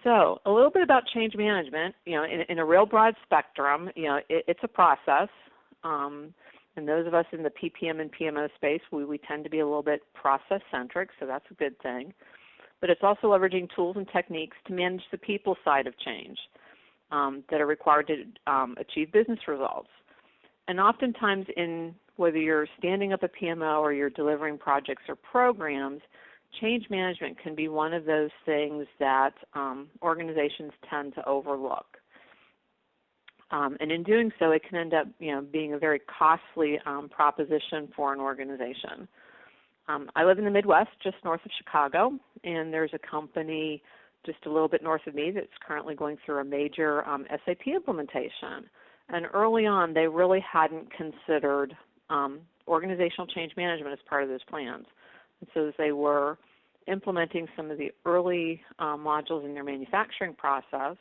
So a little bit about change management. In a real broad spectrum, it's a process. And those of us in the PPM and PMO space, we tend to be a little bit process-centric, so that's a good thing. But it's also leveraging tools and techniques to manage the people side of change that are required to achieve business results. And oftentimes, whether you're standing up a PMO or you're delivering projects or programs, change management can be one of those things that organizations tend to overlook. And in doing so, it can end up being a very costly proposition for an organization. I live in the Midwest, just north of Chicago, and there's a company just a little bit north of me that's currently going through a major SAP implementation. And early on, they really hadn't considered organizational change management as part of those plans. And so as they were implementing some of the early modules in their manufacturing process,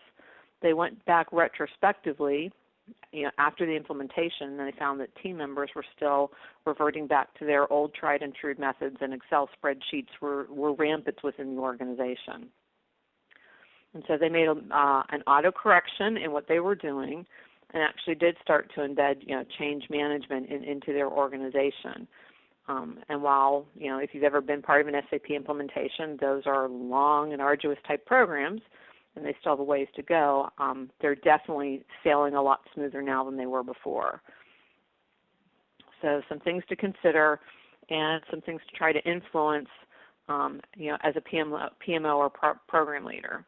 they went back retrospectively after the implementation, and they found that team members were still reverting back to their old tried and true methods, and Excel spreadsheets were rampant within the organization. And so they made an auto-correction in what they were doing and actually did start to embed change management into their organization. And while, if you've ever been part of an SAP implementation, those are long and arduous type programs, and they still have a ways to go, they're definitely sailing a lot smoother now than they were before. So some things to consider and some things to try to influence, as a PMO or program leader.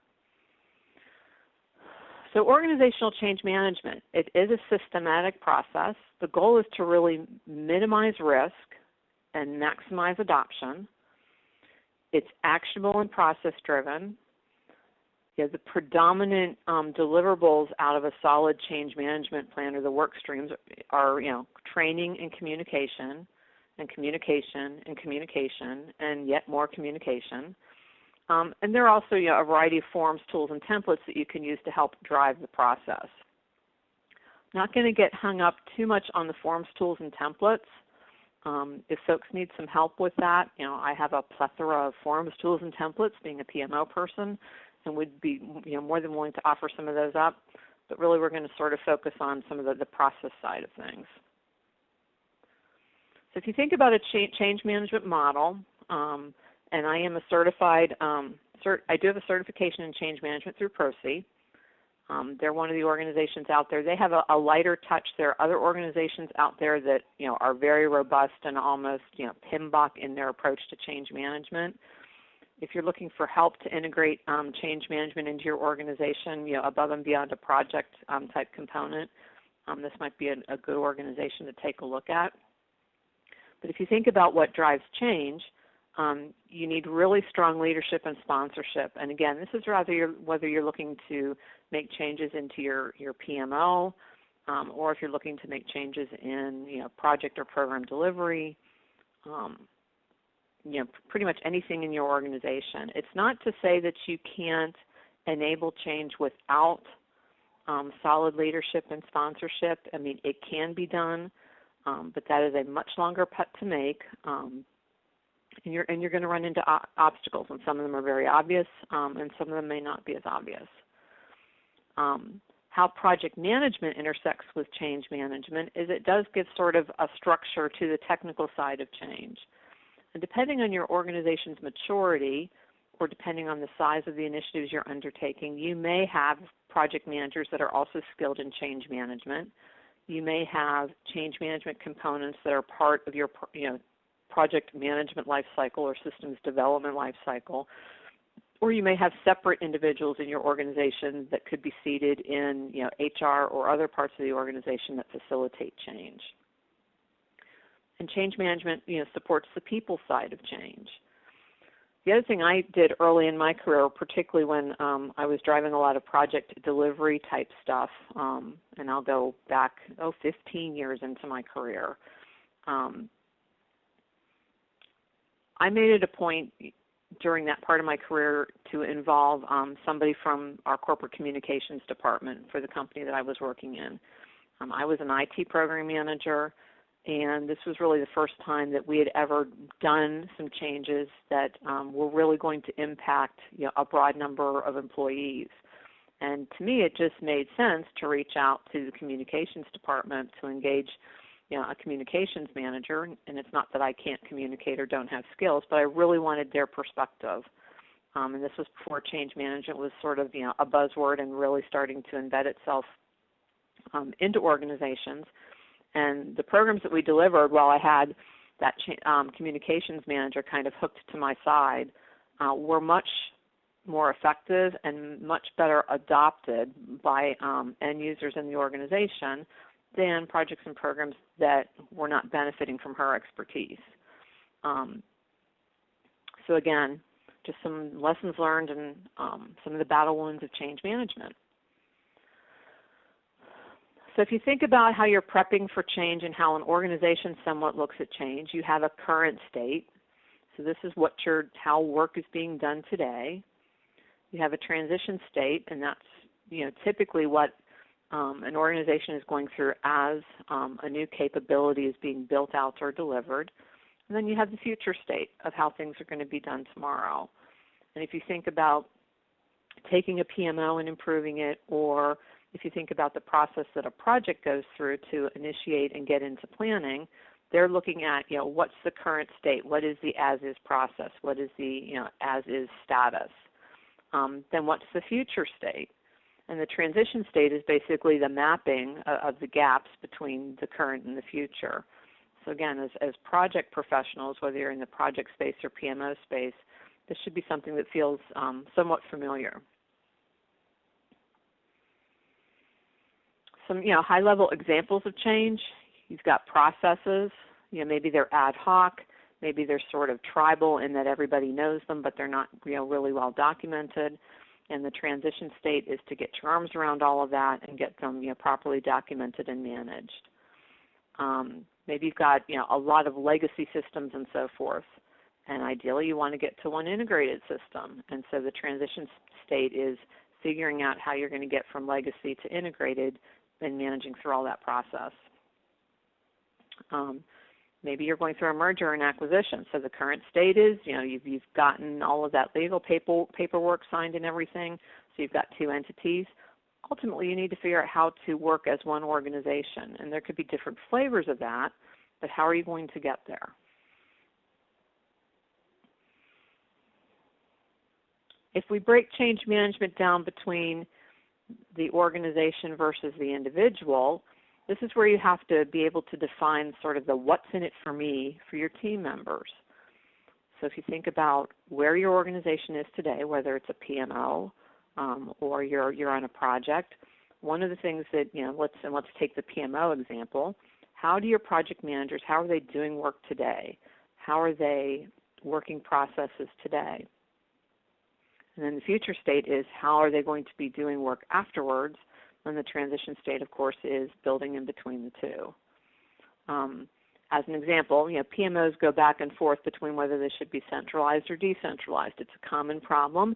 So organizational change management, it is a systematic process. The goal is to really minimize risk and maximize adoption. It's actionable and process-driven. The predominant deliverables out of a solid change management plan or the work streams are, training and communication, and communication and communication, and yet more communication. And there are also a variety of forms, tools, and templates that you can use to help drive the process. Not going to get hung up too much on the forms, tools, and templates. If folks need some help with that, I have a plethora of forms, tools, and templates, being a PMO person, and would be more than willing to offer some of those up. But really, we're going to sort of focus on some of the process side of things. So if you think about a change management model, and I am a certified, I do have a certification in change management through ProC. They're one of the organizations out there. They have a lighter touch. There are other organizations out there that are very robust and almost PMBOK in their approach to change management. If you're looking for help to integrate change management into your organization, above and beyond a project type component, this might be a good organization to take a look at. But if you think about what drives change, you need really strong leadership and sponsorship. And again, this is whether you're looking to make changes into your PMO, or if you're looking to make changes in project or program delivery, pretty much anything in your organization. It's not to say that you can't enable change without solid leadership and sponsorship. I mean, it can be done, but that is a much longer putt to make. And you're going to run into obstacles, and some of them are very obvious, and some of them may not be as obvious. How project management intersects with change management is it does give sort of a structure to the technical side of change. And depending on your organization's maturity, or depending on the size of the initiatives you're undertaking, you may have project managers that are also skilled in change management. You may have change management components that are part of your project management lifecycle or systems development lifecycle, or you may have separate individuals in your organization that could be seated in HR or other parts of the organization that facilitate change. And change management supports the people side of change. The other thing I did early in my career, particularly when I was driving a lot of project delivery type stuff, and I'll go back 15 years into my career, I made it a point during that part of my career to involve somebody from our corporate communications department for the company that I was working in. I was an IT program manager, And this was really the first time that we had ever done some changes that were really going to impact a broad number of employees. And to me, it just made sense to reach out to the communications department to engage a communications manager. And it's not that I can't communicate or don't have skills, but I really wanted their perspective. And this was before change management was sort of a buzzword and really starting to embed itself into organizations. And the programs that we delivered, while I had that communications manager kind of hooked to my side, were much more effective and much better adopted by end users in the organization than projects and programs that were not benefiting from her expertise. So again, just some lessons learned and some of the battle wounds of change management. So if you think about how you're prepping for change and how an organization somewhat looks at change, you have a current state. So this is how work is being done today. You have a transition state, and that's typically what an organization is going through as a new capability is being built out or delivered. And then you have the future state of how things are going to be done tomorrow. And if you think about taking a PMO and improving it, or if you think about the process that a project goes through to initiate and get into planning, they're looking at, what's the current state? What is the as-is process? What is the, as-is status? Then what's the future state? And the transition state is basically the mapping of the gaps between the current and the future. So again, as project professionals, whether you're in the project space or PMO space, this should be something that feels somewhat familiar. Some high-level examples of change. You've got processes. Maybe they're ad hoc. Maybe they're sort of tribal in that everybody knows them, but they're not really well documented. And the transition state is to get your arms around all of that and get them properly documented and managed. Maybe you've got a lot of legacy systems and so forth. And ideally, you want to get to one integrated system. And so the transition state is figuring out how you're going to get from legacy to integrated and managing through all that process. Maybe you're going through a merger and acquisition. So the current state is, you've gotten all of that legal paperwork signed and everything. So you've got two entities. Ultimately, you need to figure out how to work as one organization. And there could be different flavors of that, but how are you going to get there? If we break change management down between the organization versus the individual, this is where you have to be able to define sort of the what's in it for me for your team members. So if you think about where your organization is today, whether it's a PMO or you're on a project, one of the things that, let's take the PMO example. How do your project managers, how are they doing work today? How are they working processes today? And then the future state is how are they going to be doing work afterwards? And the transition state, of course, is building in between the two. As an example, PMOs go back and forth between whether they should be centralized or decentralized. It's a common problem.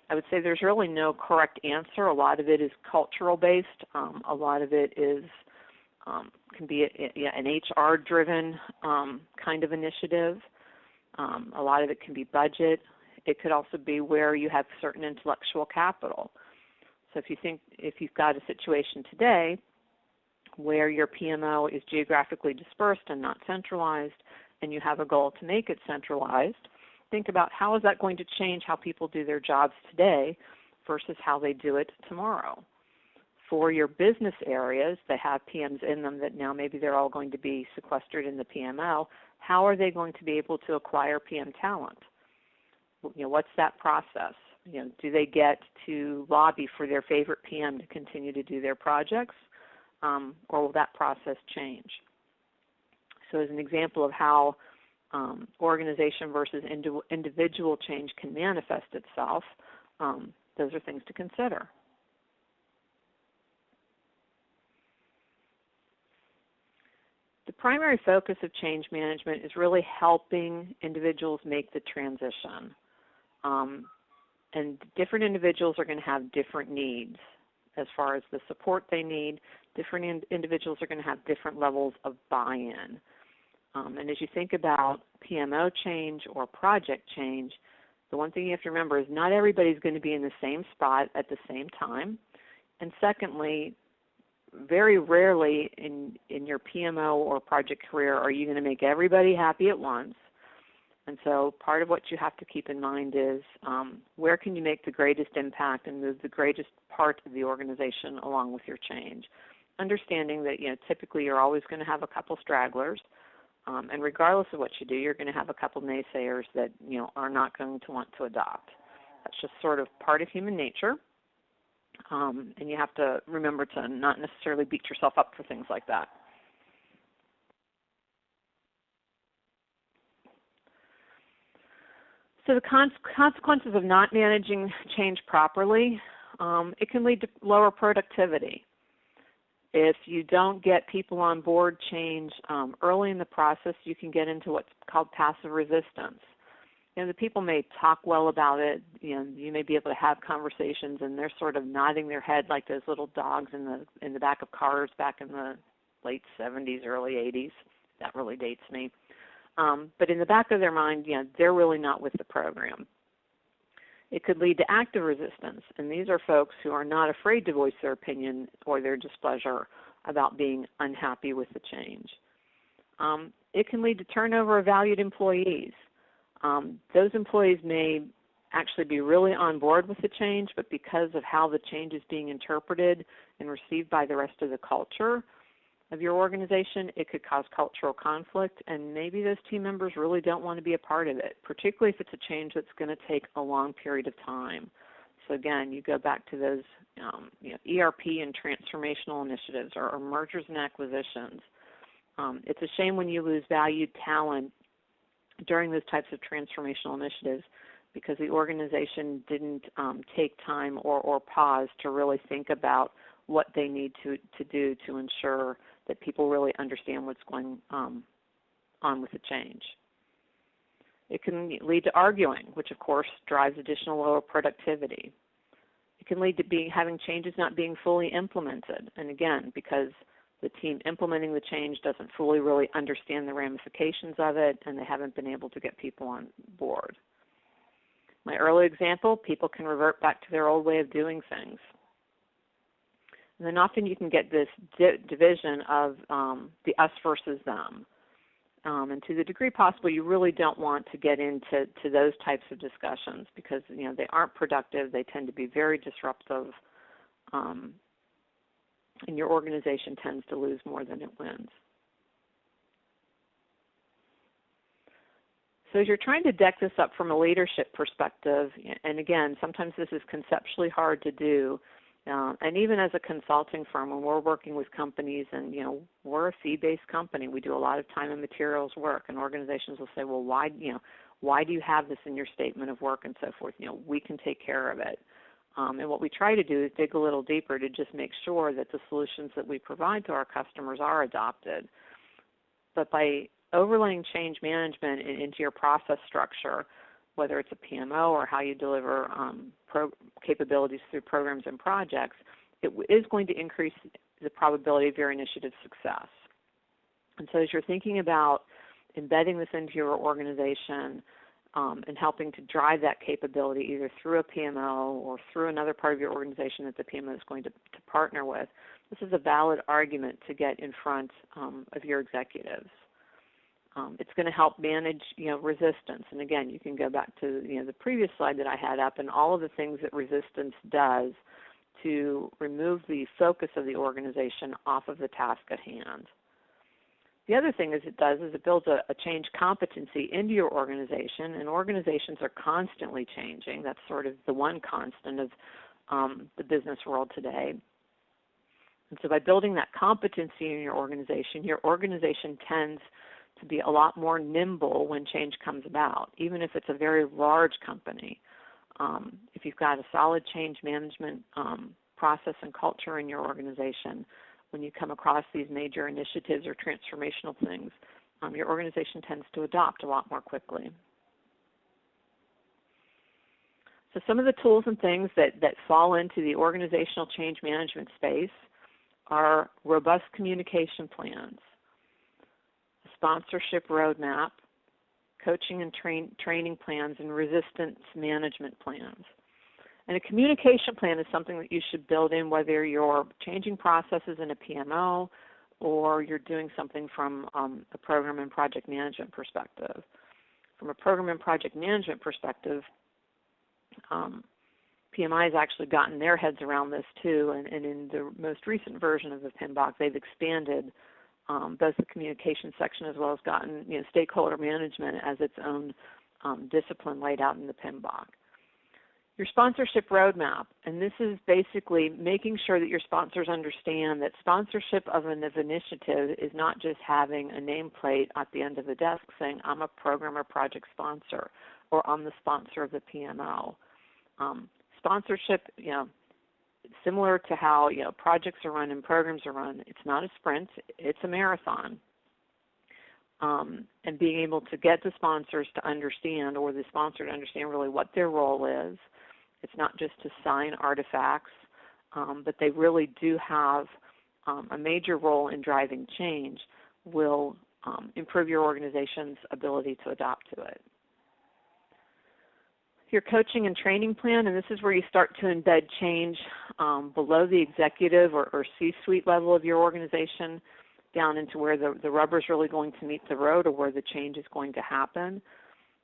I would say there's really no correct answer. A lot of it is cultural based. A lot of it is can be an HR-driven kind of initiative. A lot of it can be budget. It could also be where you have certain intellectual capital. So if you've got a situation today where your PMO is geographically dispersed and not centralized, and you have a goal to make it centralized, think about how is that going to change how people do their jobs today versus how they do it tomorrow. For your business areas that have PMs in them that now maybe they're all going to be sequestered in the PMO, how are they going to be able to acquire PM talent? What's that process? Do they get to lobby for their favorite PM to continue to do their projects, or will that process change? So as an example of how organization versus individual change can manifest itself, those are things to consider. The primary focus of change management is really helping individuals make the transition. And different individuals are going to have different needs as far as the support they need. Different individuals are going to have different levels of buy-in. And as you think about PMO change or project change, the one thing you have to remember is not everybody's going to be in the same spot at the same time. And secondly, very rarely in your PMO or project career are you going to make everybody happy at once. And so part of what you have to keep in mind is where can you make the greatest impact and move the greatest part of the organization along with your change. Understanding that typically you're always going to have a couple stragglers, and regardless of what you do, you're going to have a couple naysayers that are not going to want to adopt. That's just sort of part of human nature, and you have to remember to not necessarily beat yourself up for things like that. So the consequences of not managing change properly, it can lead to lower productivity. If you don't get people on board change early in the process, you can get into what's called passive resistance. The people may talk well about it. You may be able to have conversations, and they're sort of nodding their head like those little dogs in the back of cars back in the late 70s, early 80s. That really dates me. But in the back of their mind, they're really not with the program. It could lead to active resistance, and these are folks who are not afraid to voice their opinion or their displeasure about being unhappy with the change. It can lead to turnover of valued employees. Those employees may actually be really on board with the change, but because of how the change is being interpreted and received by the rest of the culture of your organization, it could cause cultural conflict, and maybe those team members really don't want to be a part of it, particularly if it's a change that's going to take a long period of time. So again, you go back to those ERP and transformational initiatives or mergers and acquisitions. It's a shame when you lose valued talent during those types of transformational initiatives because the organization didn't take time or pause to really think about what they need to do to ensure that people really understand what's going on with the change. It can lead to arguing, which of course drives additional lower productivity. It can lead to having changes not being fully implemented, and again, because the team implementing the change doesn't fully really understand the ramifications of it, and they haven't been able to get people on board. My early example, people can revert back to their old way of doing things. And then often you can get this division of the us versus them. And to the degree possible, you really don't want to get into those types of discussions because they aren't productive. They tend to be very disruptive, and your organization tends to lose more than it wins. So as you're trying to deck this up from a leadership perspective, and again, sometimes this is conceptually hard to do, and even as a consulting firm, when we're working with companies, and we're a fee-based company, we do a lot of time and materials work, and organizations will say, well, why do you have this in your statement of work and so forth? We can take care of it. And what we try to do is dig a little deeper to just make sure that the solutions that we provide to our customers are adopted. But by overlaying change management into your process structure, whether it's a PMO or how you deliver capabilities through programs and projects, it is going to increase the probability of your initiative's success. And so as you're thinking about embedding this into your organization and helping to drive that capability either through a PMO or through another part of your organization that the PMO is going to partner with, this is a valid argument to get in front of your executives. It's going to help manage, resistance. And again, you can go back to, the previous slide that I had up and all of the things that resistance does to remove the focus of the organization off of the task at hand. The other thing it builds a change competency into your organization, and organizations are constantly changing. That's sort of the one constant of the business world today. And so by building that competency in your organization tends to be a lot more nimble when change comes about, even if it's a very large company. If you've got a solid change management process and culture in your organization, when you come across these major initiatives or transformational things, your organization tends to adopt a lot more quickly. So some of the tools and things that fall into the organizational change management space are robust communication plans, sponsorship roadmap, coaching and training plans, and resistance management plans. And a communication plan is something that you should build in whether you're changing processes in a PMO or you're doing something from a program and project management perspective. From a program and project management perspective, PMI has actually gotten their heads around this too, and in the most recent version of the PMBOK, they've expanded both the communication section as well as gotten stakeholder management as its own discipline laid out in the PMBOK. Your sponsorship roadmap, and this is basically making sure that your sponsors understand that sponsorship of an initiative is not just having a nameplate at the end of the desk saying, I'm a program or project sponsor, or I'm the sponsor of the PMO. Sponsorship, similar to how projects are run and programs are run, it's not a sprint, it's a marathon. And being able to get the sponsors to understand, or the sponsor to understand really what their role is. It's not just to sign artifacts, but they really do have a major role in driving change, will improve your organization's ability to adapt to it. Your coaching and training plan, and this is where you start to embed change below the executive or C-suite level of your organization down into where the rubber is really going to meet the road, or where the change is going to happen.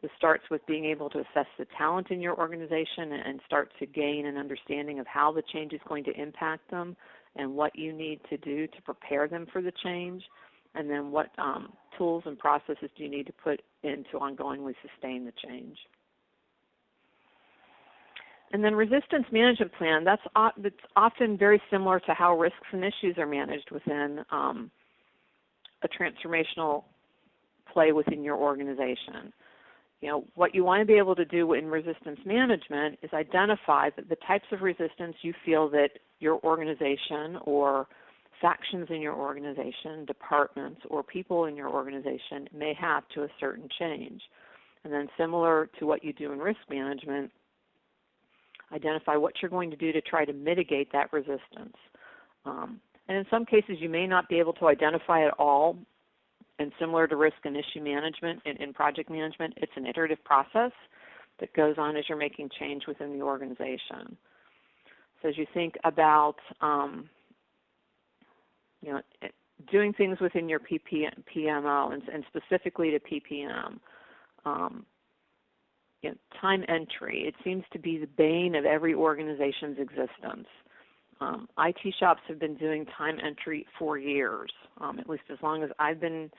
This starts with being able to assess the talent in your organization and start to gain an understanding of how the change is going to impact them and what you need to do to prepare them for the change, and then what tools and processes do you need to put in to ongoingly sustain the change. And then resistance management plan, that's often very similar to how risks and issues are managed within a transformational play within your organization. What you want to be able to do in resistance management is identify the types of resistance you feel that your organization or factions in your organization, departments, or people in your organization may have to a certain change. And then similar to what you do in risk management, identify what you're going to do to try to mitigate that resistance. And in some cases, you may not be able to identify it all. And similar to risk and issue management in project management, it's an iterative process that goes on as you're making change within the organization. So as you think about doing things within your PMO and specifically to PPM, time entry, it seems to be the bane of every organization's existence. IT shops have been doing time entry for years, at least as long as I've been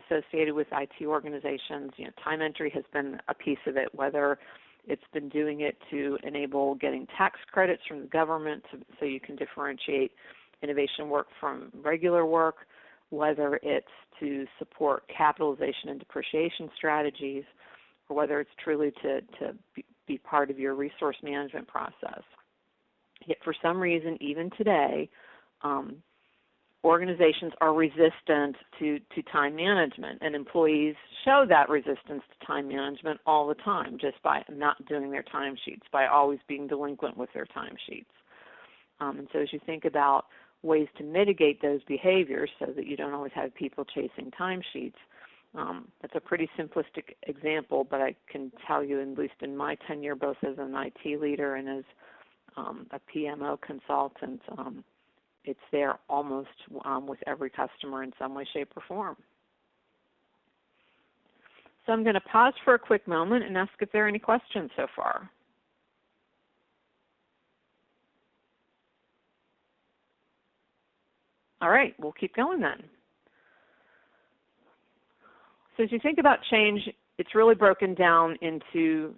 associated with IT organizations. Time entry has been a piece of it, whether it's been doing it to enable getting tax credits from the government so you can differentiate innovation work from regular work, whether it's to support capitalization and depreciation strategies, or whether it's truly to be part of your resource management process. Yet for some reason, even today, organizations are resistant to time management, and employees show that resistance to time management all the time just by not doing their timesheets, by always being delinquent with their timesheets. And so as you think about ways to mitigate those behaviors so that you don't always have people chasing timesheets, that's a pretty simplistic example, but I can tell you, at least in my tenure, both as an IT leader and as a PMO consultant, it's there almost with every customer in some way, shape, or form. So I'm going to pause for a quick moment and ask if there are any questions so far. All right, we'll keep going then. So as you think about change, it's really broken down into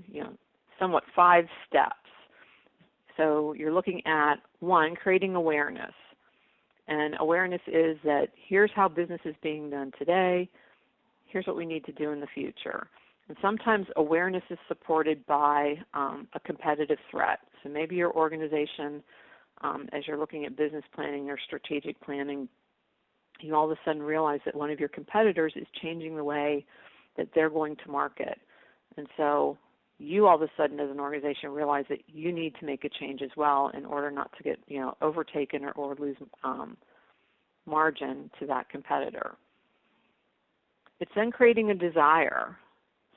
somewhat 5 steps. So you're looking at 1, creating awareness. And awareness is that here's how business is being done today, here's what we need to do in the future. And sometimes awareness is supported by a competitive threat. So maybe your organization, as you're looking at business planning or strategic planning, you all of a sudden realize that one of your competitors is changing the way that they're going to market. And so you all of a sudden as an organization realize that you need to make a change as well in order not to get overtaken or lose margin to that competitor. It's then creating a desire.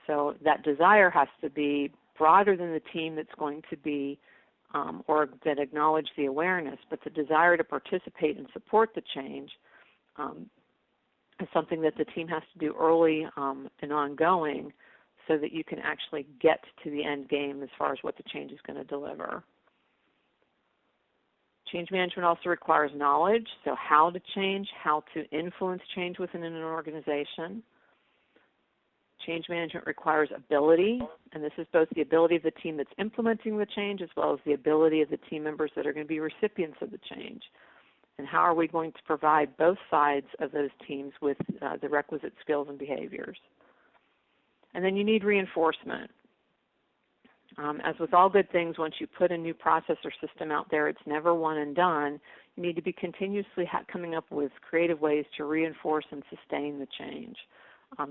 So that desire has to be broader than the team that's going to be or that acknowledge the awareness, but the desire to participate and support the change is something that the team has to do early and ongoing so that you can actually get to the end game as far as what the change is going to deliver. Change management also requires knowledge, so how to change, how to influence change within an organization. Change management requires ability, and this is both the ability of the team that's implementing the change as well as the ability of the team members that are going to be recipients of the change. And how are we going to provide both sides of those teams with the requisite skills and behaviors? And then you need reinforcement. As with all good things, once you put a new process or system out there, it's never one and done. You need to be continuously coming up with creative ways to reinforce and sustain the change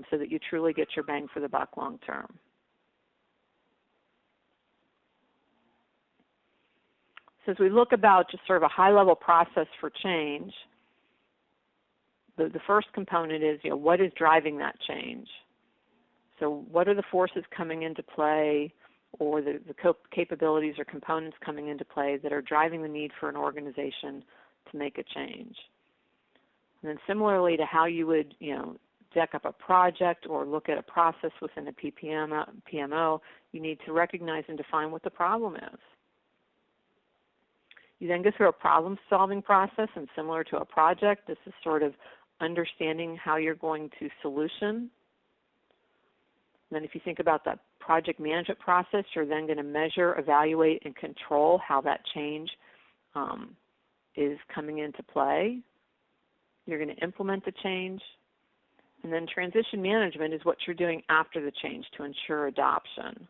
so that you truly get your bang for the buck long term. So as we look about just sort of a high-level process for change, the first component is, what is driving that change? So what are the forces coming into play or the capabilities or components coming into play that are driving the need for an organization to make a change? And then similarly to how you would, deck up a project or look at a process within a PMO, you need to recognize and define what the problem is. You then go through a problem-solving process, and similar to a project, this is sort of understanding how you're going to solution. And then if you think about that project management process, you're then going to measure, evaluate, and control how that change is coming into play. You're going to implement the change. And then transition management is what you're doing after the change to ensure adoption.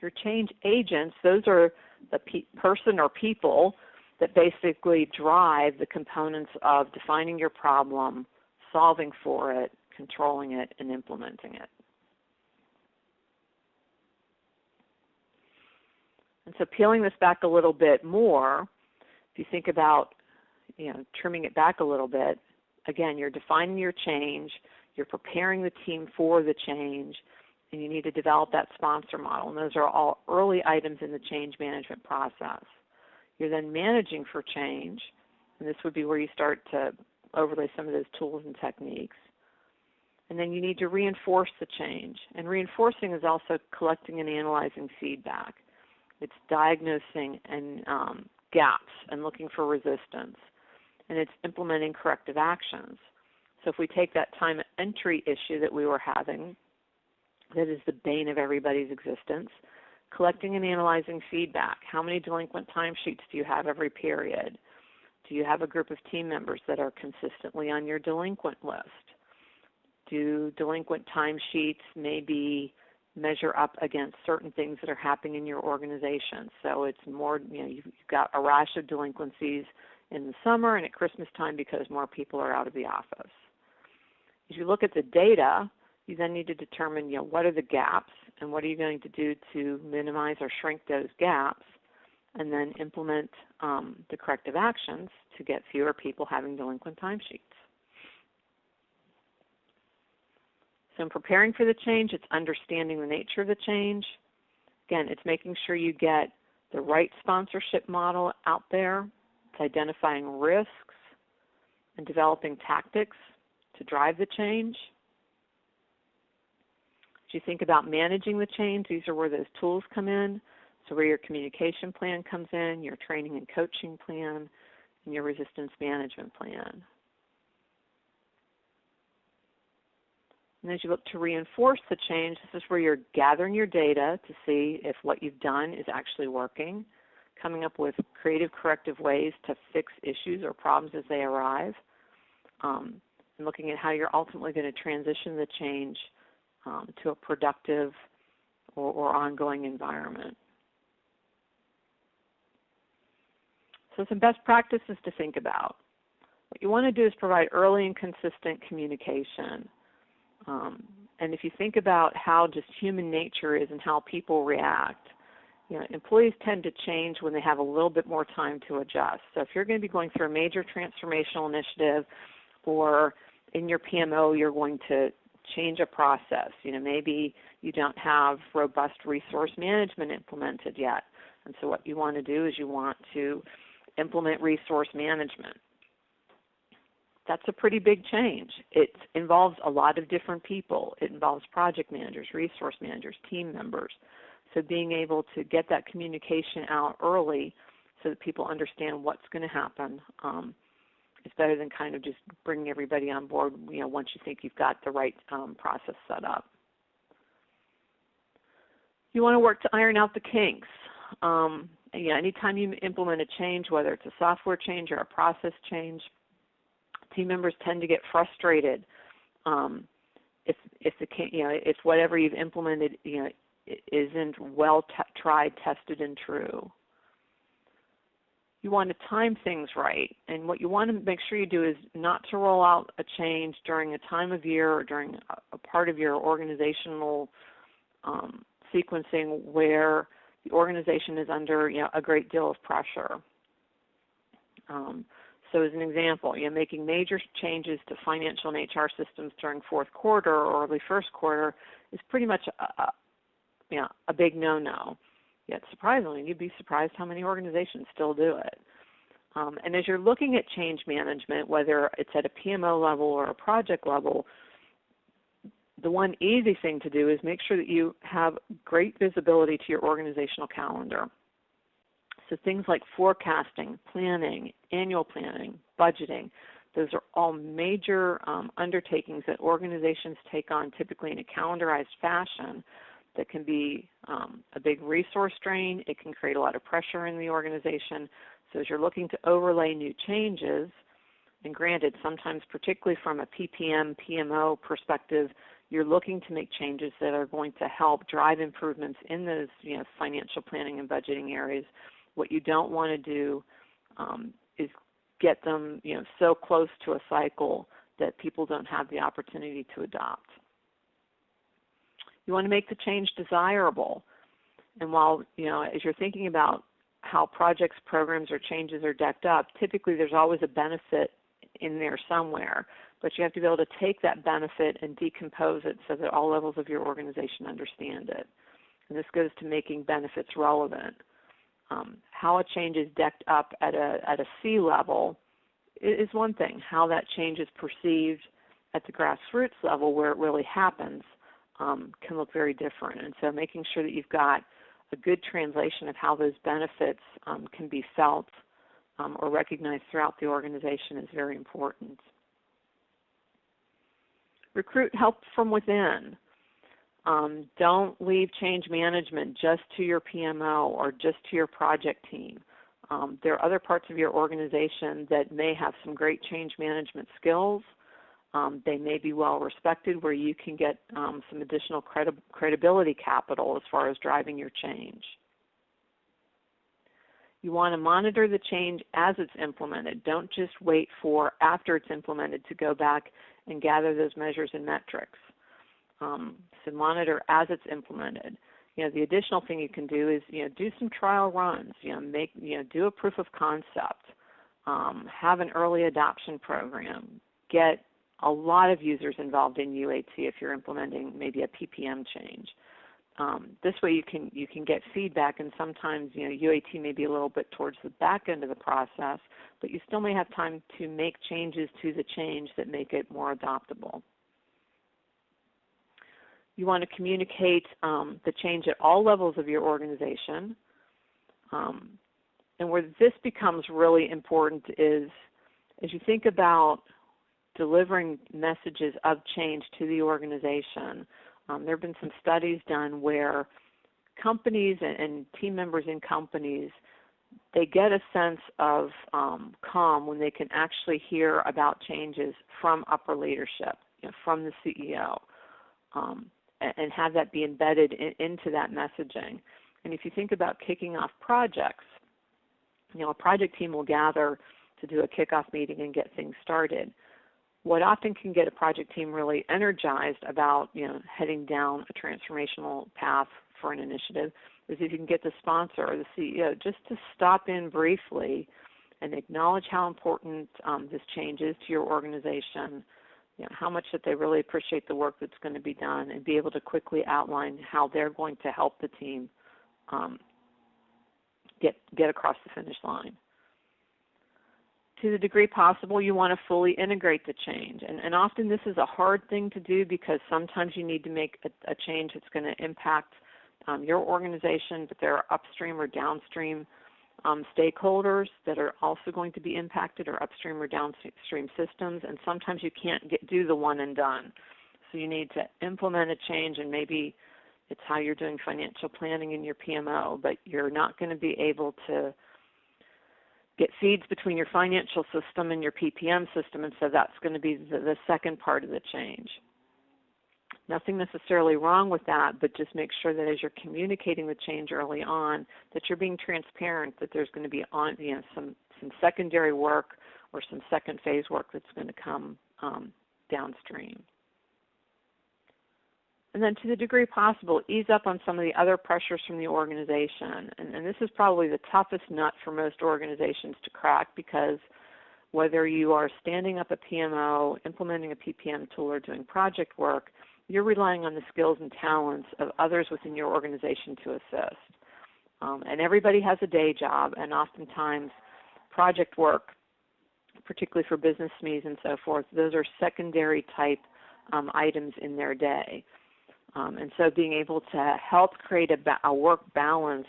Your change agents, those are the person or people that basically drive the components of defining your problem, solving for it, controlling it, and implementing it. And so peeling this back a little bit more, if you think about trimming it back a little bit, again, you're defining your change, you're preparing the team for the change, and you need to develop that sponsor model. And those are all early items in the change management process. You're then managing for change, and this would be where you start to overlay some of those tools and techniques. And then you need to reinforce the change. And reinforcing is also collecting and analyzing feedback. It's diagnosing and gaps and looking for resistance. And it's implementing corrective actions. So if we take that time entry issue that we were having, that is the bane of everybody's existence, collecting and analyzing feedback. How many delinquent timesheets do you have every period? Do you have a group of team members that are consistently on your delinquent list? Do delinquent timesheets maybe measure up against certain things that are happening in your organization? So it's more, you've got a rash of delinquencies in the summer and at Christmas time because more people are out of the office. As you look at the data, you then need to determine, what are the gaps and what are you going to do to minimize or shrink those gaps, and then implement the corrective actions to get fewer people having delinquent timesheets. So in preparing for the change, it's understanding the nature of the change. Again, it's making sure you get the right sponsorship model out there. It's identifying risks and developing tactics to drive the change. As you think about managing the change, these are where those tools come in. So where your communication plan comes in, your training and coaching plan, and your resistance management plan. And as you look to reinforce the change, this is where you're gathering your data to see if what you've done is actually working, coming up with creative corrective ways to fix issues or problems as they arrive, and looking at how you're ultimately going to transition the change to a productive or ongoing environment. So some best practices to think about. What you want to do is provide early and consistent communication. And if you think about how just human nature is and how people react, employees tend to change when they have a little bit more time to adjust. So if you're going to be going through a major transformational initiative, or in your PMO, you're going to change a process. Maybe you don't have robust resource management implemented yet. And so what you want to do is you want to implement resource management. That's a pretty big change. It involves a lot of different people. It involves project managers, resource managers, team members. So being able to get that communication out early so that people understand what's going to happen is better than kind of just bringing everybody on board, once you think you've got the right process set up. You want to work to iron out the kinks. Anytime you implement a change, whether it's a software change or a process change, team members tend to get frustrated if whatever you've implemented isn't well tried, tested, and true. You want to time things right, and what you want to make sure you do is not to roll out a change during a time of year or during a part of your organizational sequencing where the organization is under a great deal of pressure. So as an example, making major changes to financial and HR systems during fourth quarter or early first quarter is pretty much a big no-no. Yet surprisingly, you'd be surprised how many organizations still do it. And as you're looking at change management, whether it's at a PMO level or a project level, the one easy thing to do is make sure that you have great visibility to your organizational calendar. So things like forecasting, planning, annual planning, budgeting, those are all major undertakings that organizations take on typically in a calendarized fashion that can be a big resource drain. It can create a lot of pressure in the organization. So as you're looking to overlay new changes, and granted, sometimes particularly from a PPM, PMO perspective, you're looking to make changes that are going to help drive improvements in those financial planning and budgeting areas. What you don't want to do is get them so close to a cycle that people don't have the opportunity to adopt. You want to make the change desirable. And while, as you're thinking about how projects, programs, or changes are decked up, typically there's always a benefit in there somewhere. But you have to be able to take that benefit and decompose it so that all levels of your organization understand it. And this goes to making benefits relevant. How a change is decked up at a C level is one thing. How that change is perceived at the grassroots level where it really happens can look very different. And so making sure that you've got a good translation of how those benefits can be felt or recognized throughout the organization is very important. Recruit help from within. Don't leave change management just to your PMO or just to your project team. There are other parts of your organization that may have some great change management skills. They may be well respected where you can get some additional credibility capital as far as driving your change. You want to monitor the change as it's implemented. Don't just wait for after it's implemented to go back and gather those measures and metrics. So monitor as it's implemented. The additional thing you can do is do some trial runs. Do a proof of concept. Have an early adoption program. Get a lot of users involved in UAT if you're implementing maybe a PPM change. This way you can get feedback, and sometimes UAT may be a little bit towards the back end of the process, but you still may have time to make changes to the change that make it more adoptable. You want to communicate the change at all levels of your organization. And where this becomes really important is as you think about delivering messages of change to the organization, there have been some studies done where companies and team members in companies, they get a sense of calm when they can actually hear about changes from upper leadership, from the CEO. And have that be embedded into that messaging. And if you think about kicking off projects, a project team will gather to do a kickoff meeting and get things started. What often can get a project team really energized about heading down a transformational path for an initiative is if you can get the sponsor or the CEO just to stop in briefly and acknowledge how important this change is to your organization, how much that they really appreciate the work that's going to be done, and be able to quickly outline how they're going to help the team get across the finish line. To the degree possible, you want to fully integrate the change. And often this is a hard thing to do because sometimes you need to make a change that's going to impact your organization, but there are upstream or downstream stakeholders that are also going to be impacted, or upstream or downstream systems, and sometimes you can't do the one and done. So you need to implement a change, and maybe it's how you're doing financial planning in your PMO, but you're not going to be able to get feeds between your financial system and your PPM system, and so that's going to be the second part of the change. Nothing necessarily wrong with that, but just make sure that as you're communicating the change early on, that you're being transparent, that there's going to be some secondary work or some second phase work that's going to come downstream. And then to the degree possible, ease up on some of the other pressures from the organization. And this is probably the toughest nut for most organizations to crack, because whether you are standing up a PMO, implementing a PPM tool, or doing project work, you're relying on the skills and talents of others within your organization to assist. And everybody has a day job, and oftentimes project work, particularly for business SMEs and so forth, those are secondary type items in their day. And so being able to help create a work balance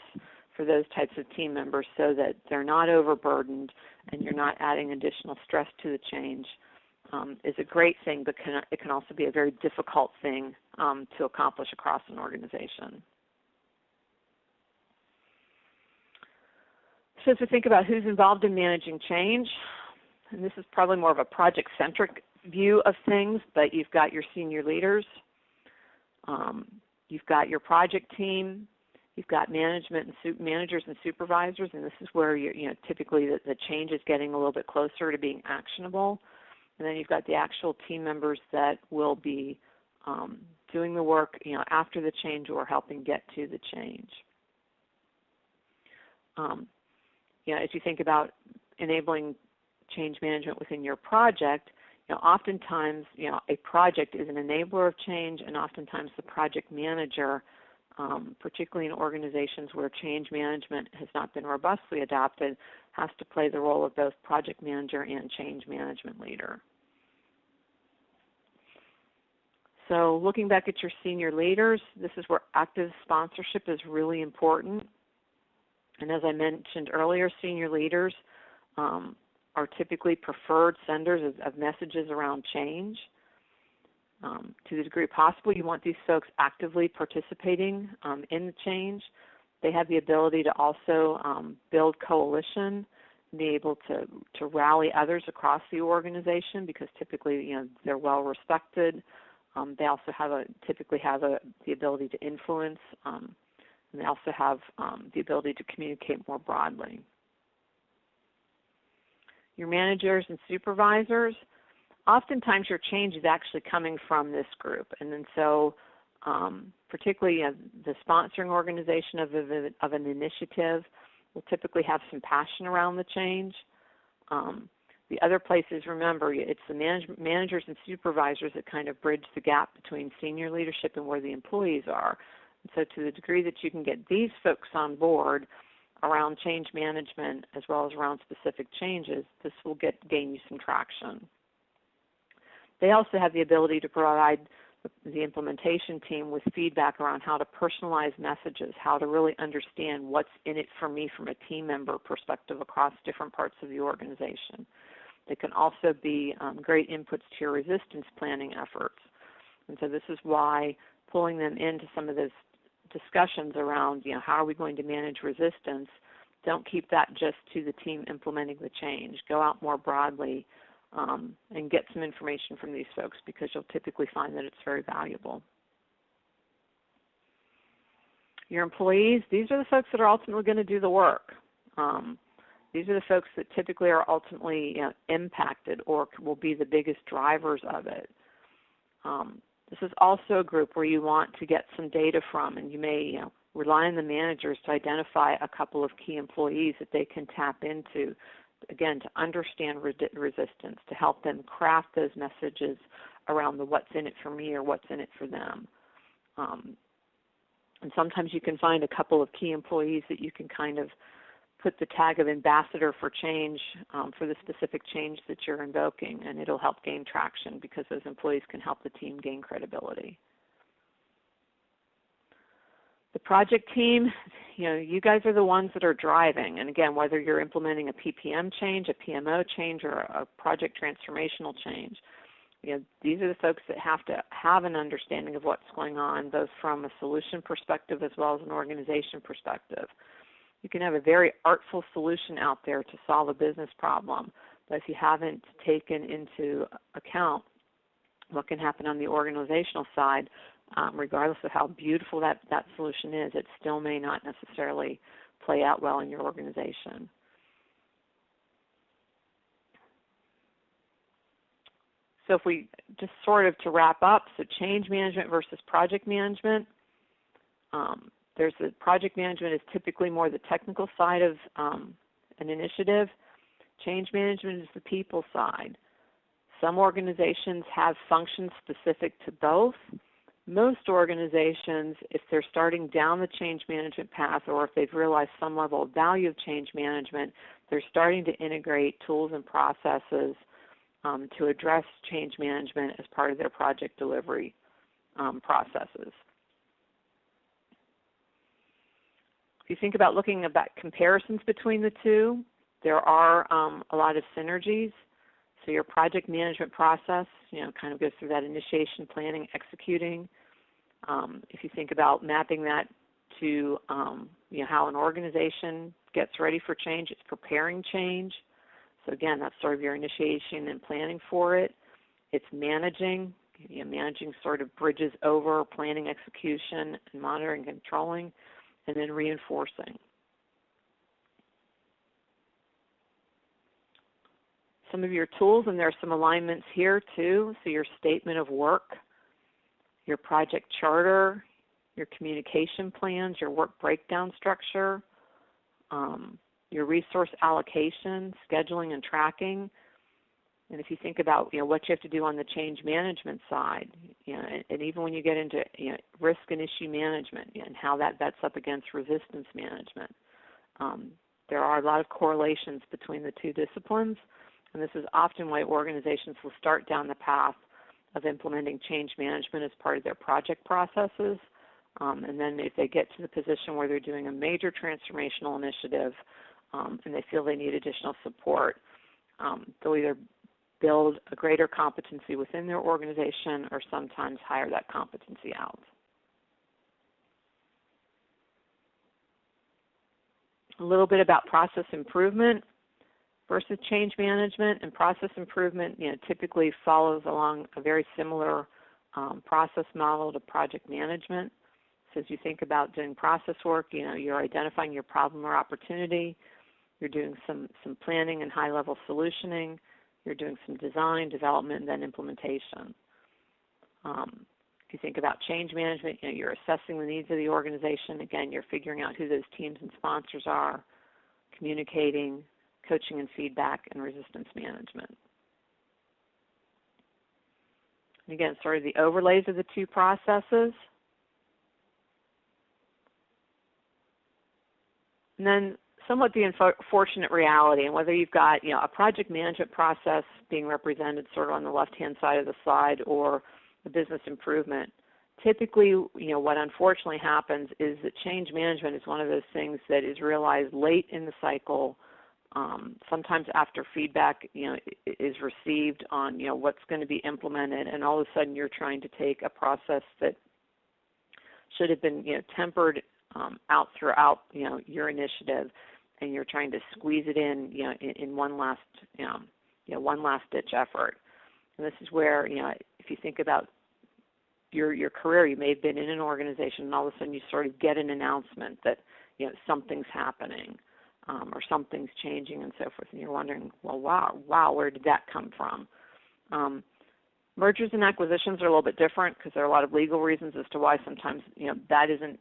for those types of team members so that they're not overburdened and you're not adding additional stress to the change is a great thing, but it can also be a very difficult thing to accomplish across an organization. So as we think about who's involved in managing change, and this is probably more of a project-centric view of things, but you've got your senior leaders, you've got your project team, you've got managers and supervisors, and this is where typically the change is getting a little bit closer to being actionable. And then you've got the actual team members that will be doing the work after the change or helping get to the change. As you think about enabling change management within your project, oftentimes, a project is an enabler of change, and oftentimes the project manager, particularly in organizations where change management has not been robustly adopted, has to play the role of both project manager and change management leader. So looking back at your senior leaders, this is where active sponsorship is really important. And as I mentioned earlier, senior leaders are typically preferred senders of messages around change. To the degree possible, you want these folks actively participating in the change. They have the ability to also build coalition, be able to rally others across the organization, because typically they're well respected. They also typically have the ability to influence, and they also have the ability to communicate more broadly. Your managers and supervisors, oftentimes your change is actually coming from this group, and then so particularly the sponsoring organization of an initiative will typically have some passion around the change. The other places, remember, it's the managers and supervisors that kind of bridge the gap between senior leadership and where the employees are. And so to the degree that you can get these folks on board around change management as well as around specific changes, this will gain you some traction. They also have the ability to provide the implementation team with feedback around how to personalize messages, how to really understand what's in it for me from a team member perspective across different parts of the organization. They can also be great inputs to your resistance planning efforts. And so this is why pulling them into some of those discussions around, how are we going to manage resistance, don't keep that just to the team implementing the change. Go out more broadly and get some information from these folks, because you'll typically find that it's very valuable. Your employees, these are the folks that are ultimately going to do the work. These are the folks that typically are ultimately impacted or will be the biggest drivers of it. This is also a group where you want to get some data from, and you may rely on the managers to identify a couple of key employees that they can tap into again, to understand resistance, to help them craft those messages around the what's in it for me or what's in it for them. And sometimes you can find a couple of key employees that you can kind of put the tag of ambassador for change for the specific change that you're invoking, and it'll help gain traction because those employees can help the team gain credibility. The project team, you guys are the ones that are driving, and again, whether you're implementing a PPM change, a PMO change, or a project transformational change, these are the folks that have to have an understanding of what's going on, both from a solution perspective as well as an organization perspective. You can have a very artful solution out there to solve a business problem, but if you haven't taken into account what can happen on the organizational side, regardless of how beautiful that solution is, it still may not necessarily play out well in your organization. So if we just sort of to wrap up, so change management versus project management. There's the project management is typically more the technical side of an initiative. Change management is the people side. Some organizations have functions specific to both. Most organizations, if they're starting down the change management path or if they've realized some level of value of change management, they're starting to integrate tools and processes to address change management as part of their project delivery processes. If you think about looking at comparisons between the two, there are a lot of synergies. So your project management process, kind of goes through that initiation, planning, executing. If you think about mapping that to how an organization gets ready for change, it's preparing change. So again, that's sort of your initiation and planning for it. It's managing. Managing sort of bridges over planning, execution, and monitoring, controlling, and then reinforcing. Some of your tools, and there are some alignments here too. So your statement of work, your project charter, your communication plans, your work breakdown structure, your resource allocation, scheduling and tracking. And if you think about what you have to do on the change management side, and even when you get into risk and issue management and how that bets up against resistance management, there are a lot of correlations between the two disciplines, and this is often why organizations will start down the path of implementing change management as part of their project processes, and then if they get to the position where they're doing a major transformational initiative and they feel they need additional support, they'll either build a greater competency within their organization or sometimes hire that competency out. A little bit about process improvement versus change management. And process improvement typically follows along a very similar process model to project management. So as you think about doing process work, you're identifying your problem or opportunity, you're doing some planning and high-level solutioning, you're doing some design, development, and then implementation. If you think about change management, you're assessing the needs of the organization. Again, you're figuring out who those teams and sponsors are, communicating, coaching and feedback, and resistance management. And again, sort of the overlays of the two processes. And then somewhat the unfortunate reality, and whether you've got a project management process being represented sort of on the left-hand side of the slide or the business improvement, typically what unfortunately happens is that change management is one of those things that is realized late in the cycle, sometimes after feedback is received on what's going to be implemented, and all of a sudden you're trying to take a process that should have been tempered out throughout your initiative, and you're trying to squeeze it in one last ditch effort. And this is where if you think about your career, you may have been in an organization, and all of a sudden you sort of get an announcement that something's happening or something's changing and so forth, and you're wondering, well, wow, where did that come from? Mergers and acquisitions are a little bit different because there are a lot of legal reasons as to why sometimes that isn't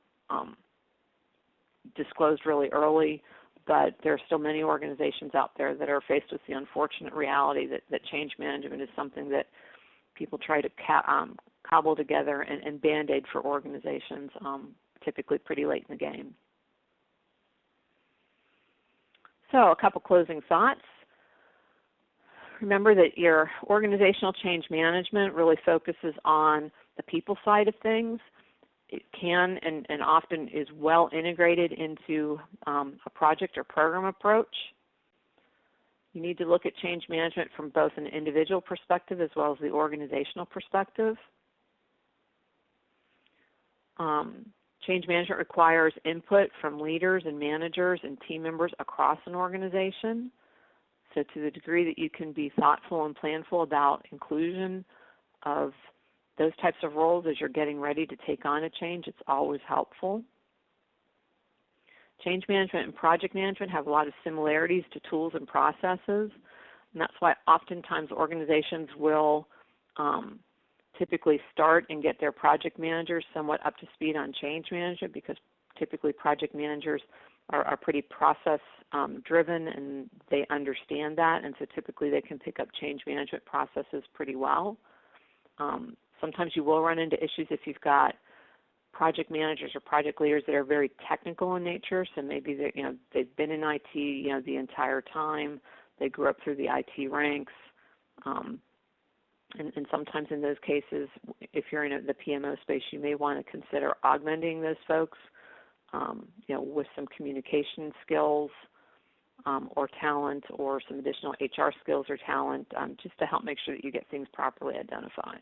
disclosed really early. but there are still many organizations out there that are faced with the unfortunate reality that change management is something that people try to cobble together and Band-Aid for organizations, typically pretty late in the game. So a couple closing thoughts. Remember that your organizational change management really focuses on the people side of things. It can and often is well integrated into a project or program approach. You need to look at change management from both an individual perspective as well as the organizational perspective. Change management requires input from leaders and managers and team members across an organization. So to the degree that you can be thoughtful and planful about inclusion of those types of roles as you're getting ready to take on a change, it's always helpful. Change management and project management have a lot of similarities to tools and processes, and that's why oftentimes organizations will typically start and get their project managers somewhat up to speed on change management, because typically project managers are pretty process driven and they understand that, and so typically they can pick up change management processes pretty well. Sometimes you will run into issues if you've got project managers or project leaders that are very technical in nature. So maybe they've been in IT the entire time. They grew up through the IT ranks, and sometimes in those cases, if you're in the PMO space, you may want to consider augmenting those folks, with some communication skills or talent, or some additional HR skills or talent, just to help make sure that you get things properly identified.